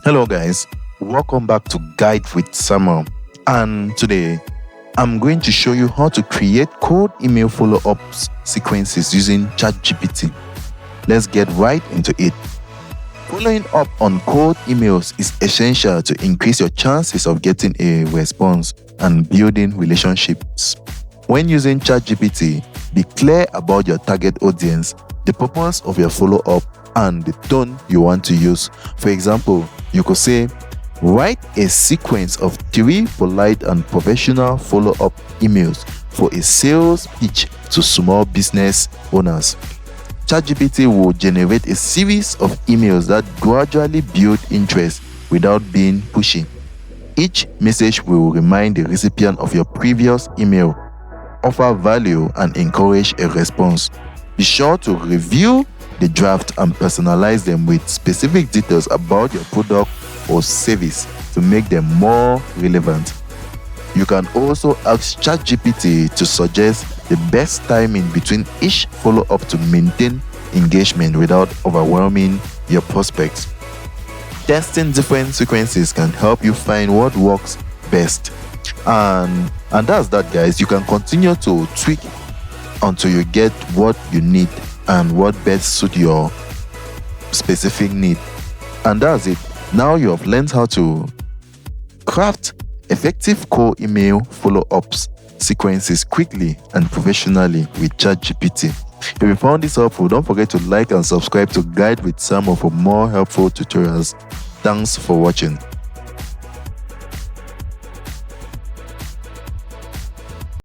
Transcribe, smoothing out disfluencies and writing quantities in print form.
Hello guys, welcome back to Guide with Samuel, and today I'm going to show you how to create cold email follow-up sequences using ChatGPT. Let's get right into it. Following up on cold emails is essential to increase your chances of getting a response and building relationships. When using ChatGPT, be clear about your target audience, the purpose of your follow-up, and the tone you want to use. For example, you could say, write a sequence of 3 polite and professional follow-up emails for a sales pitch to small business owners. ChatGPT will generate a series of emails that gradually build interest without being pushy. Each message will remind the recipient of your previous email, offer value, and encourage a response. Be sure to review the draft and personalize them with specific details about your product or service to make them more relevant. You can also ask ChatGPT to suggest the best timing between each follow-up to maintain engagement without overwhelming your prospects. Testing different sequences can help you find what works best. And that's that, guys. You can continue to tweak until you get what you need and what best suit your specific need. And that's it. Now you have learned how to craft effective cold email follow-ups sequences quickly and professionally with ChatGPT. If you found this helpful, don't forget to like and subscribe to Guide with Samuel for more helpful tutorials. Thanks for watching.